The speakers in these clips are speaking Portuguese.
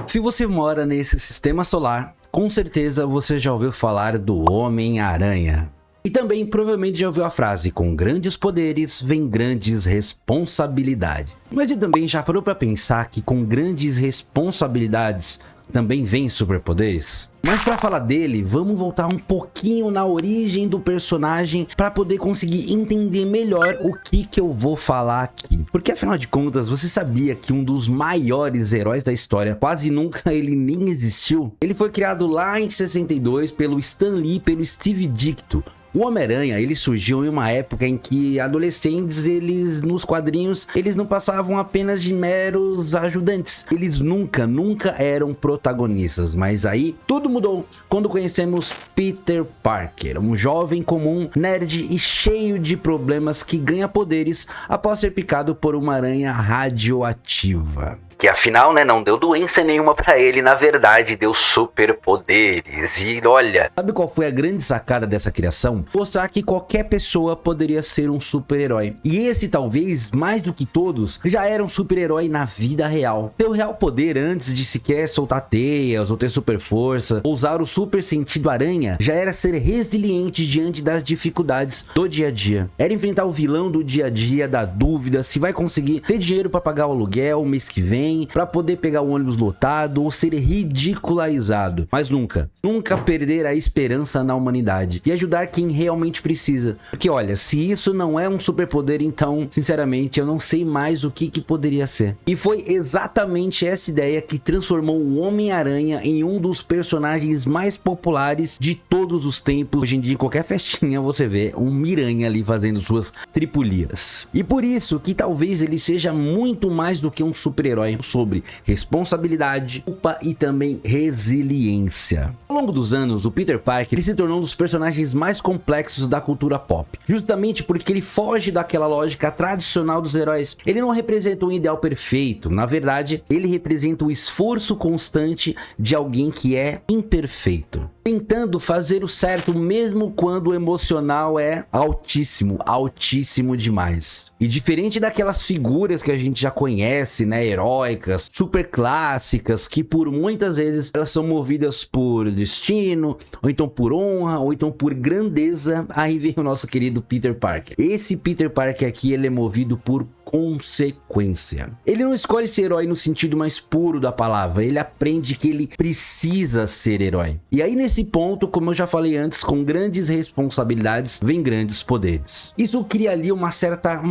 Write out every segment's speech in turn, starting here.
Se você mora nesse sistema solar, com certeza você já ouviu falar do Homem-Aranha. E também provavelmente já ouviu a frase: com grandes poderes vem grandes responsabilidades. Mas você também já parou para pensar que com grandes responsabilidades também vem superpoderes? Mas para falar dele, vamos voltar um pouquinho na origem do personagem para poder conseguir entender melhor o que eu vou falar aqui. Porque afinal de contas, você sabia que um dos maiores heróis da história, quase nunca ele nem existiu? Ele foi criado lá em 62 pelo Stan Lee e pelo Steve Ditko. O Homem-Aranha, ele surgiu em uma época em que adolescentes, eles nos quadrinhos, eles não passavam apenas de meros ajudantes. Eles nunca eram protagonistas. Mas aí tudo mudou quando conhecemos Peter Parker, um jovem comum, nerd e cheio de problemas que ganha poderes após ser picado por uma aranha radioativa. Que afinal, né, não deu doença nenhuma pra ele, na verdade deu superpoderes. E olha, sabe qual foi a grande sacada dessa criação? Mostrar que qualquer pessoa poderia ser um super-herói. E esse talvez, mais do que todos, já era um super-herói na vida real. Seu real poder, antes de sequer soltar teias ou ter super força, ou usar o super sentido aranha, já era ser resiliente diante das dificuldades do dia a dia. Era enfrentar o vilão do dia a dia, da dúvida se vai conseguir ter dinheiro pra pagar o aluguel o mês que vem, para poder pegar o ônibus lotado ou ser ridicularizado, mas nunca perder a esperança na humanidade e ajudar quem realmente precisa. Porque olha, se isso não é um superpoder, então sinceramente eu não sei mais o que poderia ser. E foi exatamente essa ideia que transformou o Homem-Aranha em um dos personagens mais populares de todos os tempos. Hoje em dia, em qualquer festinha você vê um Miranha ali fazendo suas tripulias. E por isso que talvez ele seja muito mais do que um super-herói, sobre responsabilidade, culpa e também resiliência. Ao longo dos anos, o Peter Parker ele se tornou um dos personagens mais complexos da cultura pop, justamente porque ele foge daquela lógica tradicional dos heróis. Ele não representa um ideal perfeito, na verdade, ele representa o esforço constante de alguém que é imperfeito, tentando fazer o certo mesmo quando o emocional é altíssimo demais. E diferente daquelas figuras que a gente já conhece, né, heróicas, super clássicas, que por muitas vezes elas são movidas por destino, ou então por honra, ou então por grandeza, aí vem o nosso querido Peter Parker. Esse Peter Parker aqui, ele é movido por consequência. Ele não escolhe ser herói no sentido mais puro da palavra, ele aprende que ele precisa ser herói. E aí nesse ponto, como eu já falei antes, com grandes responsabilidades vem grandes poderes. Isso cria ali uma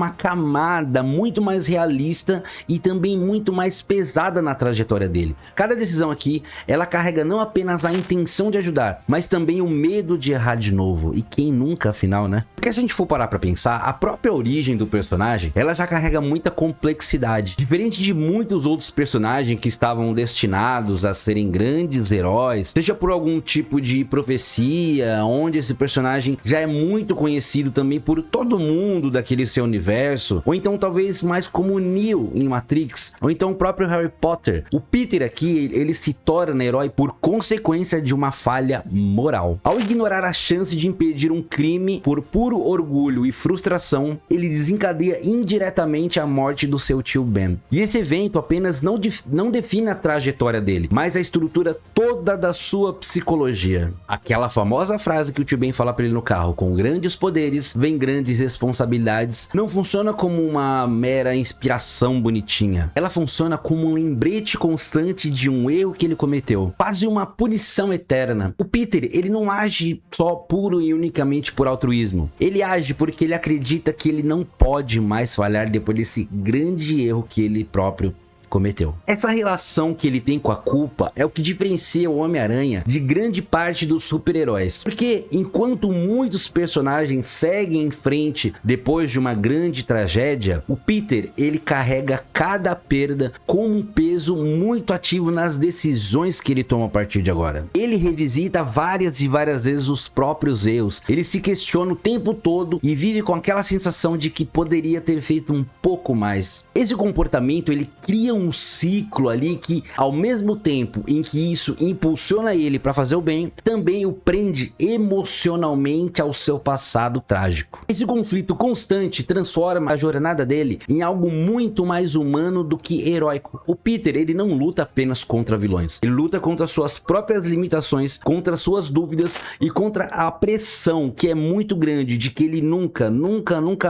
camada muito mais realista e também muito mais pesada na trajetória dele. Cada decisão aqui, ela carrega não apenas a intenção de ajudar, mas também o medo de errar de novo. E quem nunca, afinal, né? Porque se a gente for parar pra pensar, a própria origem do personagem, ela já carrega muita complexidade. Diferente de muitos outros personagens que estavam destinados a serem grandes heróis, seja por algum tipo de profecia, onde esse personagem já é muito conhecido também por todo mundo daquele seu universo, ou então talvez mais como Neo em Matrix, ou então o próprio Harry Potter. O Peter aqui, ele se torna herói por consequência de uma falha moral. Ao ignorar a chance de impedir um crime por puro orgulho e frustração, ele desencadeia indiretamente a morte do seu tio Ben. E esse evento apenas não define a trajetória dele, mas a estrutura toda da sua psicologia. Aquela famosa frase que o tio Ben fala pra ele no carro: com grandes poderes vem grandes responsabilidades, não funciona como uma mera inspiração bonitinha. Ela funciona como um lembrete constante de um erro que ele cometeu, quase uma punição eterna. O Peter, ele não age só puro e unicamente por altruísmo. Ele age porque ele acredita que ele não pode mais falhar depois desse grande erro que ele próprio cometeu. Essa relação que ele tem com a culpa é o que diferencia o Homem-Aranha de grande parte dos super-heróis. Porque enquanto muitos personagens seguem em frente depois de uma grande tragédia, o Peter, ele carrega cada perda com um peso muito ativo nas decisões que ele toma a partir de agora. Ele revisita várias e várias vezes os próprios erros. Ele se questiona o tempo todo e vive com aquela sensação de que poderia ter feito um pouco mais. Esse comportamento, ele cria um ciclo ali que, ao mesmo tempo em que isso impulsiona ele para fazer o bem, também o prende emocionalmente ao seu passado trágico. Esse conflito constante transforma a jornada dele em algo muito mais humano do que heróico. O Peter, ele não luta apenas contra vilões, ele luta contra suas próprias limitações, contra suas dúvidas e contra a pressão que é muito grande de que ele nunca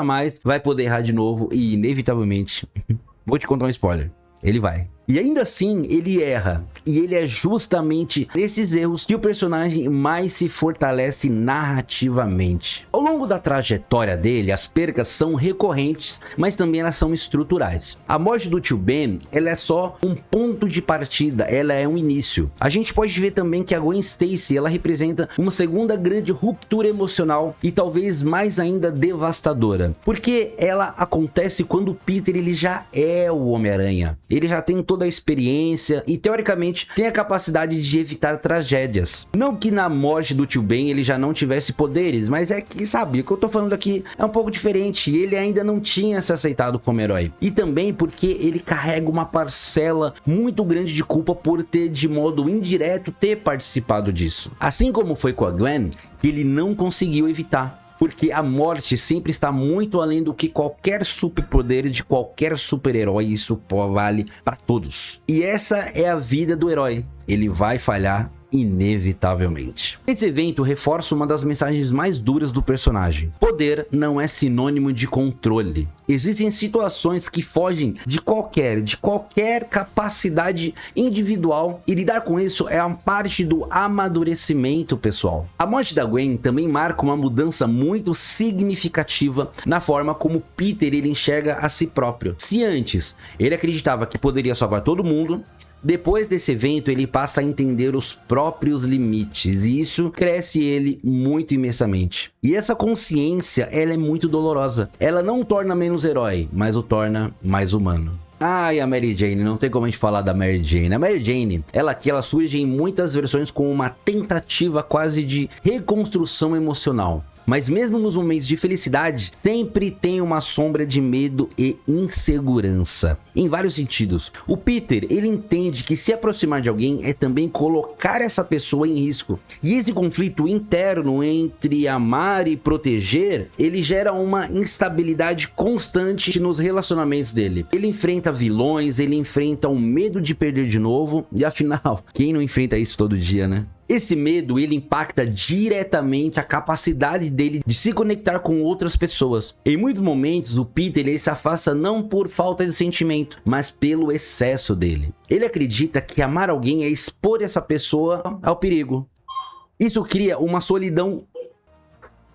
mais vai poder errar de novo e inevitavelmente, vou te contar um spoiler, ele vai. E ainda assim, ele erra. E ele é justamente nesses erros que o personagem mais se fortalece narrativamente. Ao longo da trajetória dele, as percas são recorrentes, mas também elas são estruturais. A morte do tio Ben, ela é só um ponto de partida, ela é um início. A gente pode ver também que a Gwen Stacy, ela representa uma segunda grande ruptura emocional e talvez mais ainda devastadora. Porque ela acontece quando o Peter, ele já é o Homem-Aranha. Ele já tem toda a experiência e teoricamente tem a capacidade de evitar tragédias. Não que na morte do tio Ben ele já não tivesse poderes, mas é que, sabe, o que eu tô falando aqui é um pouco diferente. Ele ainda não tinha se aceitado como herói. E também porque ele carrega uma parcela muito grande de culpa por ter, de modo indireto, ter participado disso. Assim como foi com a Gwen, que ele não conseguiu evitar. Porque a morte sempre está muito além do que qualquer superpoder de qualquer super-herói. Isso vale para todos. E essa é a vida do herói. Ele vai falhar inevitavelmente. Esse evento reforça uma das mensagens mais duras do personagem. Poder não é sinônimo de controle. Existem situações que fogem de qualquer capacidade individual e lidar com isso é uma parte do amadurecimento pessoal. A morte da Gwen também marca uma mudança muito significativa na forma como Peter ele enxerga a si próprio. Se antes ele acreditava que poderia salvar todo mundo, depois desse evento ele passa a entender os próprios limites e isso cresce ele muito imensamente. E essa consciência, ela é muito dolorosa. Ela não o torna menos herói, mas o torna mais humano. E a Mary Jane, não tem como a gente falar da Mary Jane. A Mary Jane, ela surge em muitas versões com uma tentativa quase de reconstrução emocional. Mas mesmo nos momentos de felicidade, sempre tem uma sombra de medo e insegurança. Em vários sentidos. O Peter, ele entende que se aproximar de alguém é também colocar essa pessoa em risco. E esse conflito interno entre amar e proteger, ele gera uma instabilidade constante nos relacionamentos dele. Ele enfrenta vilões, ele enfrenta o medo de perder de novo. E afinal, quem não enfrenta isso todo dia, né? Esse medo, ele impacta diretamente a capacidade dele de se conectar com outras pessoas. Em muitos momentos, o Peter ele se afasta não por falta de sentimento, mas pelo excesso dele. Ele acredita que amar alguém é expor essa pessoa ao perigo. Isso cria uma solidão.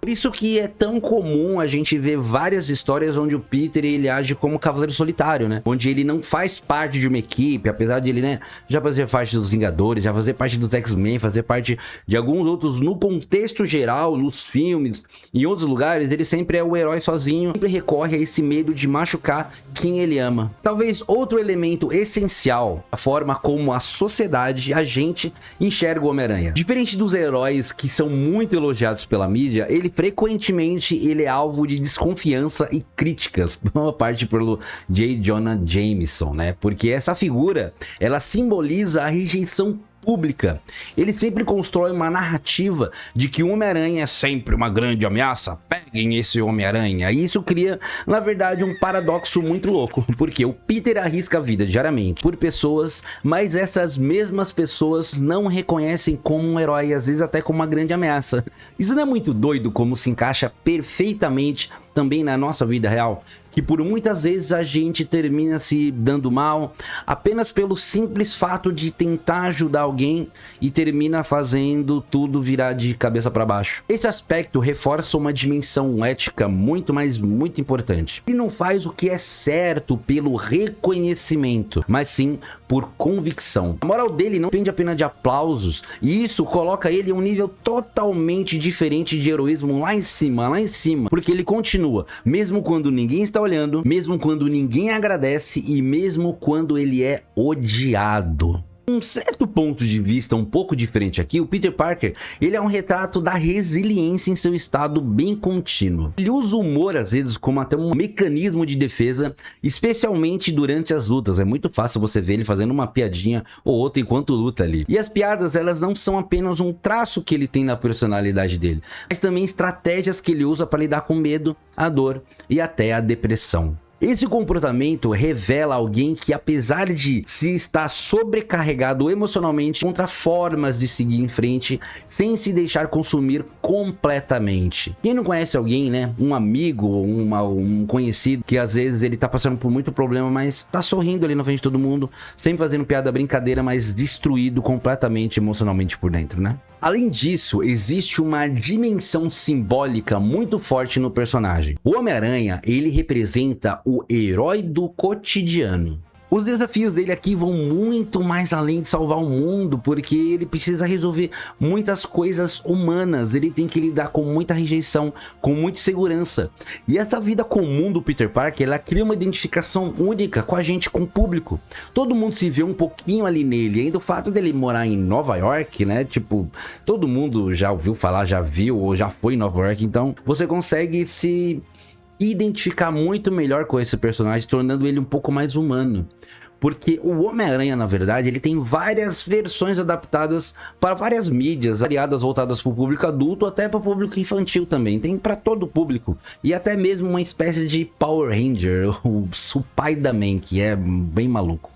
Por isso que é tão comum a gente ver várias histórias onde o Peter ele age como cavaleiro solitário, né? Onde ele não faz parte de uma equipe, apesar de ele, né, já fazer parte dos Vingadores, já fazer parte dos X-Men, fazer parte de alguns outros, no contexto geral, nos filmes, em outros lugares, ele sempre é o herói sozinho, sempre recorre a esse medo de machucar quem ele ama. Talvez outro elemento essencial, a forma como a sociedade, a gente, enxerga o Homem-Aranha. Diferente dos heróis que são muito elogiados pela mídia, frequentemente ele é alvo de desconfiança e críticas, uma parte pelo J. Jonah Jameson, né? Porque essa figura, ela simboliza a rejeição pública. Ele sempre constrói uma narrativa de que o Homem-Aranha é sempre uma grande ameaça. Peguem esse Homem-Aranha. E isso cria, na verdade, um paradoxo muito louco, porque o Peter arrisca a vida diariamente por pessoas, mas essas mesmas pessoas não reconhecem como um herói, às vezes até como uma grande ameaça. Isso não é muito doido como se encaixa perfeitamente também na nossa vida real? Que por muitas vezes a gente termina se dando mal apenas pelo simples fato de tentar ajudar alguém e termina fazendo tudo virar de cabeça para baixo. Esse aspecto reforça uma dimensão ética muito importante. Ele não faz o que é certo pelo reconhecimento, mas sim por convicção. A moral dele não depende apenas de aplausos, e isso coloca ele em um nível totalmente diferente de heroísmo lá em cima, porque ele continua, mesmo quando ninguém está olhando, mesmo quando ninguém agradece e mesmo quando ele é odiado. Um certo ponto de vista um pouco diferente aqui, o Peter Parker, ele é um retrato da resiliência em seu estado bem contínuo. Ele usa o humor às vezes como até um mecanismo de defesa, especialmente durante as lutas. É muito fácil você ver ele fazendo uma piadinha ou outra enquanto luta ali. E as piadas, elas não são apenas um traço que ele tem na personalidade dele, mas também estratégias que ele usa para lidar com medo, a dor e até a depressão. Esse comportamento revela alguém que, apesar de se estar sobrecarregado emocionalmente, encontra formas de seguir em frente sem se deixar consumir completamente. Quem não conhece alguém, né? Um amigo, um conhecido, que às vezes ele tá passando por muito problema, mas tá sorrindo ali na frente de todo mundo, sempre fazendo piada, brincadeira, mas destruído completamente emocionalmente por dentro, né? Além disso, existe uma dimensão simbólica muito forte no personagem. O Homem-Aranha, ele representa o herói do cotidiano. Os desafios dele aqui vão muito mais além de salvar o mundo, porque ele precisa resolver muitas coisas humanas, ele tem que lidar com muita rejeição, com muita insegurança. E essa vida comum do Peter Parker, ela cria uma identificação única com a gente, com o público. Todo mundo se vê um pouquinho ali nele, ainda o fato dele morar em Nova York, né, tipo, todo mundo já ouviu falar, já viu ou já foi em Nova York, então você consegue se identificar muito melhor com esse personagem, tornando ele um pouco mais humano. Porque o Homem-Aranha, na verdade, ele tem várias versões adaptadas para várias mídias, variadas, voltadas para o público adulto, até para o público infantil também. Tem para todo o público. E até mesmo uma espécie de Power Ranger, o Spider-Man, que é bem maluco.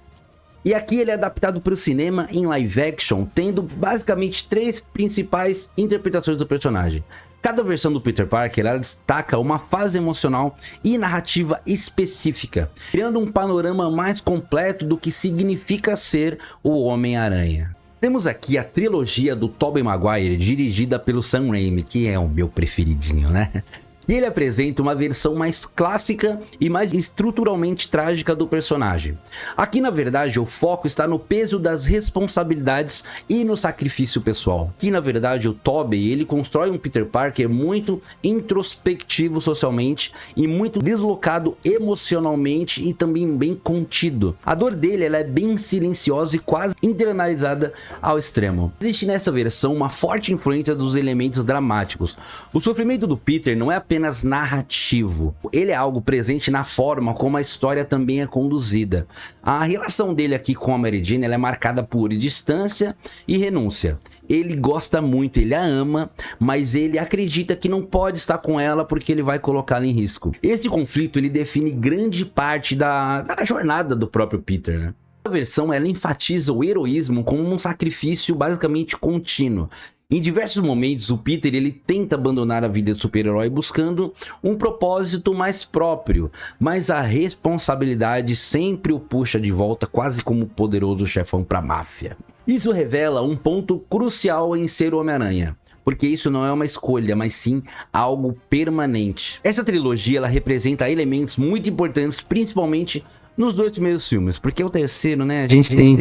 E aqui ele é adaptado para o cinema em live action, tendo basicamente 3 principais interpretações do personagem. Cada versão do Peter Parker, ela destaca uma fase emocional e narrativa específica, criando um panorama mais completo do que significa ser o Homem-Aranha. Temos aqui a trilogia do Tobey Maguire, dirigida pelo Sam Raimi, que é o meu preferidinho, né? E ele apresenta uma versão mais clássica e mais estruturalmente trágica do personagem. Aqui, na verdade, o foco está no peso das responsabilidades e no sacrifício pessoal. Aqui, na verdade, o Tobey, ele constrói um Peter Parker muito introspectivo socialmente e muito deslocado emocionalmente e também bem contido. A dor dele, ela é bem silenciosa e quase internalizada ao extremo. Existe nessa versão uma forte influência dos elementos dramáticos. O sofrimento do Peter não é apenas narrativo, ele é algo presente na forma como a história também é conduzida. A relação dele aqui com a Mary Jane, ela é marcada por distância e renúncia. Ele gosta muito, ele a ama, mas ele acredita que não pode estar com ela porque ele vai colocá-la em risco. Este conflito, ele define grande parte da jornada do próprio Peter, né? A versão, ela enfatiza o heroísmo como um sacrifício basicamente contínuo. Em diversos momentos, o Peter, ele tenta abandonar a vida de super-herói buscando um propósito mais próprio, mas a responsabilidade sempre o puxa de volta, quase como um poderoso chefão para a máfia. Isso revela um ponto crucial em ser o Homem-Aranha, porque isso não é uma escolha, mas sim algo permanente. Essa trilogia, ela representa elementos muito importantes, principalmente nos 2 primeiros filmes, porque o terceiro, né, a gente tem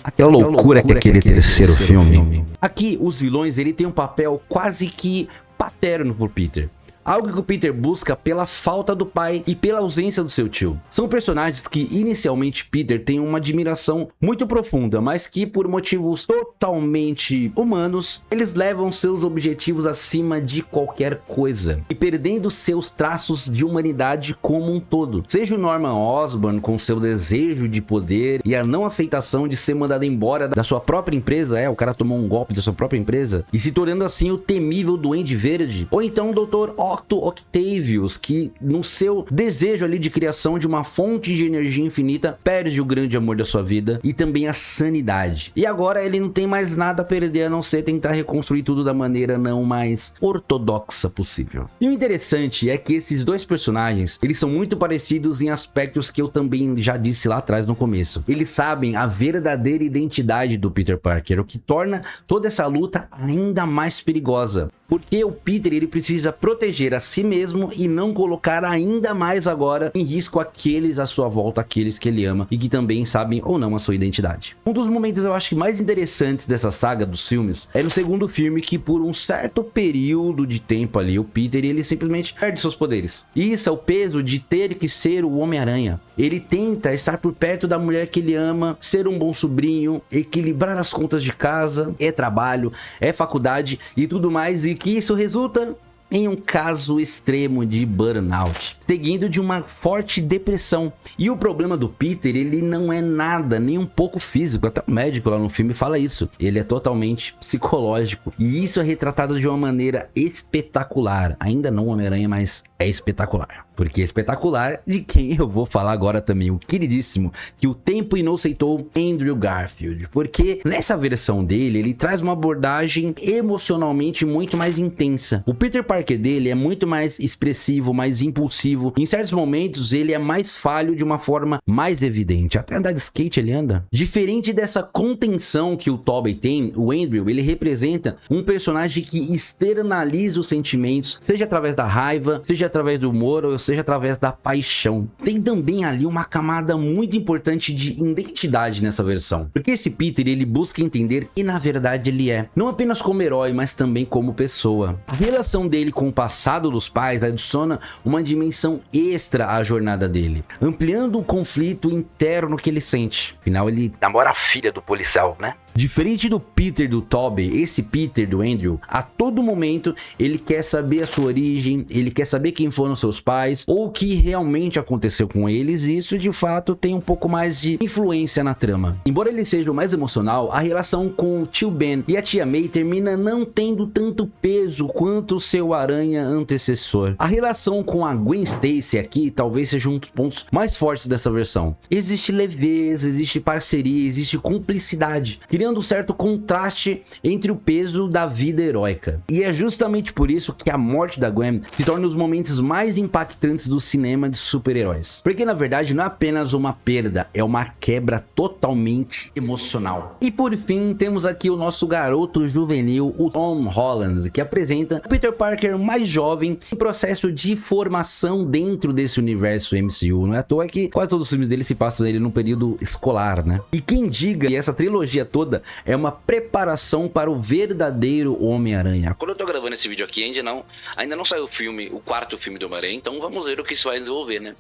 aquela loucura que é aquele terceiro filme. Aqui, os vilões, ele tem um papel quase que paterno por Peter. Algo que o Peter busca pela falta do pai e pela ausência do seu tio. São personagens que inicialmente Peter tem uma admiração muito profunda, mas que por motivos totalmente humanos, eles levam seus objetivos acima de qualquer coisa e perdendo seus traços de humanidade como um todo. Seja o Norman Osborn com seu desejo de poder e a não aceitação de ser mandado embora da sua própria empresa, o cara tomou um golpe da sua própria empresa e se tornando assim o temível Duende Verde, ou então o Dr. Otto Octavius, que no seu desejo ali de criação de uma fonte de energia infinita, perde o grande amor da sua vida e também a sanidade. E agora ele não tem mais nada a perder a não ser tentar reconstruir tudo da maneira não mais ortodoxa possível. E o interessante é que esses 2 personagens, eles são muito parecidos em aspectos que eu também já disse lá atrás no começo. Eles sabem a verdadeira identidade do Peter Parker, o que torna toda essa luta ainda mais perigosa. porque o Peter ele precisa proteger a si mesmo e não colocar ainda mais agora em risco aqueles à sua volta, aqueles que ele ama e que também sabem ou não a sua identidade. Um dos momentos eu acho que mais interessantes dessa saga dos filmes é no segundo filme, que por um certo período de tempo ali o Peter ele simplesmente perde seus poderes. E isso é o peso de ter que ser o Homem-Aranha. Ele tenta estar por perto da mulher que ele ama, ser um bom sobrinho, equilibrar as contas de casa, é trabalho, é faculdade e tudo mais, e que isso resulta em um caso extremo de burnout, seguindo de uma forte depressão. E o problema do Peter, ele não é nada, nem um pouco físico, até o médico lá no filme fala isso, ele é totalmente psicológico, e isso é retratado de uma maneira espetacular, ainda não Homem-Aranha, mas é espetacular. Porque é espetacular de quem eu vou falar agora também, o queridíssimo, que o tempo inoceitou, Andrew Garfield. Porque nessa versão dele, ele traz uma abordagem emocionalmente muito mais intensa. O Peter Parker dele é muito mais expressivo, mais impulsivo. Em certos momentos, ele é mais falho de uma forma mais evidente. Até andar de skate ele anda. Diferente dessa contenção que o Tobey tem, o Andrew, ele representa um personagem que externaliza os sentimentos, seja através da raiva, seja através do humor, ou seja através da paixão. Tem também ali uma camada muito importante de identidade nessa versão, porque esse Peter ele busca entender quem na verdade ele é, não apenas como herói, mas também como pessoa. A relação dele com o passado dos pais adiciona uma dimensão extra à jornada dele, ampliando o conflito interno que ele sente. Afinal, ele namora a filha do policial, né? Diferente do Peter do Tobey, esse Peter do Andrew, a todo momento ele quer saber a sua origem, ele quer saber quem foram seus pais ou o que realmente aconteceu com eles, e isso de fato tem um pouco mais de influência na trama. Embora ele seja o mais emocional, a relação com o tio Ben e a tia May termina não tendo tanto peso quanto o seu Aranha antecessor. A relação com a Gwen Stacy aqui talvez seja um dos pontos mais fortes dessa versão. Existe leveza, existe parceria, existe cumplicidade, criando um certo contraste entre o peso da vida heróica. E é justamente por isso que a morte da Gwen se torna um dos momentos mais impactantes do cinema de super-heróis. Porque na verdade não é apenas uma perda, é uma quebra totalmente emocional. E por fim, temos aqui o nosso garoto juvenil, o Tom Holland, que apresenta o Peter Parker mais jovem em processo de formação dentro desse universo MCU. Não é à toa que quase todos os filmes dele se passam nele num período escolar, né? E quem diga que essa trilogia toda é uma preparação para o verdadeiro Homem-Aranha. Quando eu tô gravando esse vídeo aqui, ainda não saiu o filme, o quarto filme do Homem-Aranha, então vamos ver o que isso vai desenvolver, né?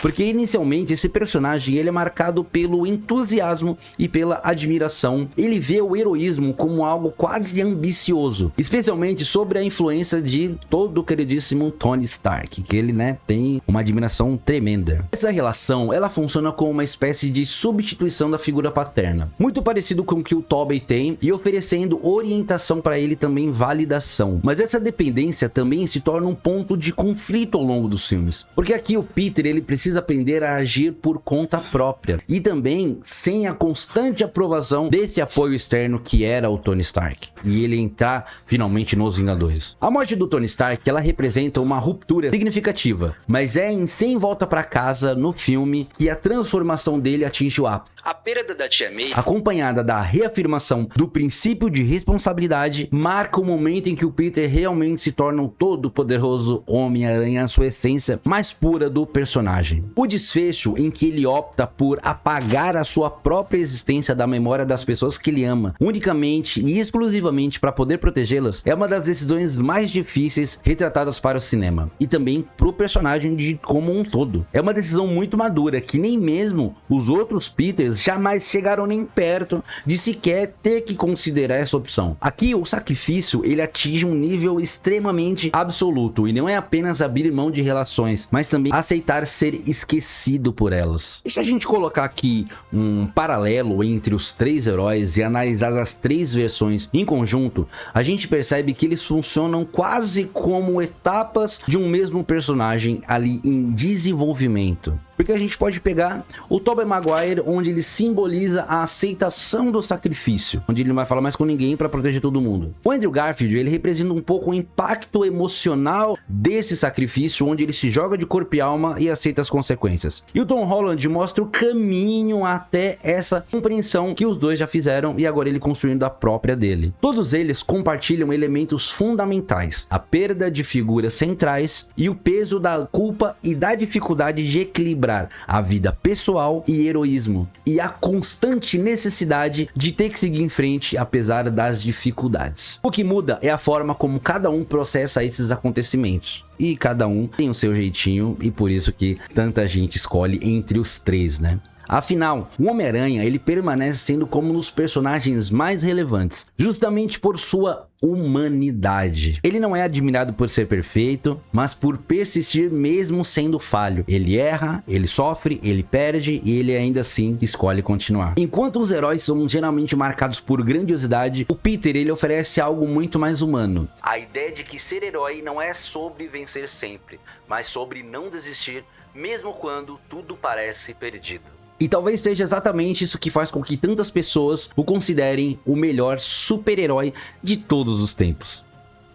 Porque inicialmente esse personagem ele é marcado pelo entusiasmo e pela admiração. Ele vê o heroísmo como algo quase ambicioso, especialmente sobre a influência de todo o queridíssimo Tony Stark, que ele, né, tem uma admiração tremenda. Essa relação, ela funciona como uma espécie de substituição da figura paterna, muito parecido com o que o Tobey tem, e oferecendo orientação para ele também validação. Mas essa dependência também se torna um ponto de conflito ao longo dos filmes, porque aqui o Peter ele precisa aprender a agir por conta própria e também sem a constante aprovação desse apoio externo que era o Tony Stark, e ele entrar finalmente nos Vingadores. A morte do Tony Stark ela representa uma ruptura significativa, mas é em Sem Volta para Casa no filme que a transformação dele atinge o ápice. A perda da tia May, acompanhada da reafirmação do princípio de responsabilidade, marca o momento em que o Peter realmente se torna um todo-poderoso Homem-Aranha, a sua essência mais pura do personagem. O desfecho em que ele opta por apagar a sua própria existência da memória das pessoas que ele ama, unicamente e exclusivamente para poder protegê-las, é uma das decisões mais difíceis retratadas para o cinema, e também para o personagem como um todo. É uma decisão muito madura, que nem mesmo os outros Peters jamais chegaram nem perto de sequer ter que considerar essa opção. Aqui o sacrifício ele atinge um nível extremamente absoluto, e não é apenas abrir mão de relações, mas também aceitar ser esquecido por elas. E se a gente colocar aqui um paralelo entre os três heróis e analisar as três versões em conjunto, a gente percebe que eles funcionam quase como etapas de um mesmo personagem ali em desenvolvimento. Porque a gente pode pegar o Tobey Maguire, onde ele simboliza a aceitação do sacrifício, onde ele não vai falar mais com ninguém para proteger todo mundo. O Andrew Garfield, ele representa um pouco o impacto emocional desse sacrifício, onde ele se joga de corpo e alma e aceita as consequências. E o Tom Holland mostra o caminho até essa compreensão que os dois já fizeram e agora ele construindo a própria dele. Todos eles compartilham elementos fundamentais: a perda de figuras centrais e o peso da culpa e da dificuldade de equilibrar a vida pessoal e heroísmo, e a constante necessidade de ter que seguir em frente apesar das dificuldades. O que muda é a forma como cada um processa esses acontecimentos. E cada um tem o seu jeitinho, e por isso que tanta gente escolhe entre os três, né? Afinal, o Homem-Aranha, ele permanece sendo como um dos personagens mais relevantes, justamente por sua humanidade. Ele não é admirado por ser perfeito, mas por persistir mesmo sendo falho. Ele erra, ele sofre, ele perde e ele ainda assim escolhe continuar. Enquanto os heróis são geralmente marcados por grandiosidade, o Peter, ele oferece algo muito mais humano. A ideia de que ser herói não é sobre vencer sempre, mas sobre não desistir mesmo quando tudo parece perdido. E talvez seja exatamente isso que faz com que tantas pessoas o considerem o melhor super-herói de todos os tempos.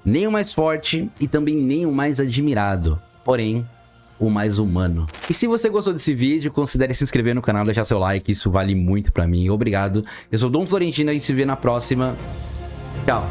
Nem o mais forte e também nem o mais admirado, porém o mais humano. E se você gostou desse vídeo, considere se inscrever no canal, deixar seu like, isso vale muito pra mim. Obrigado. Eu sou o Dom Florentino e a gente se vê na próxima. Tchau.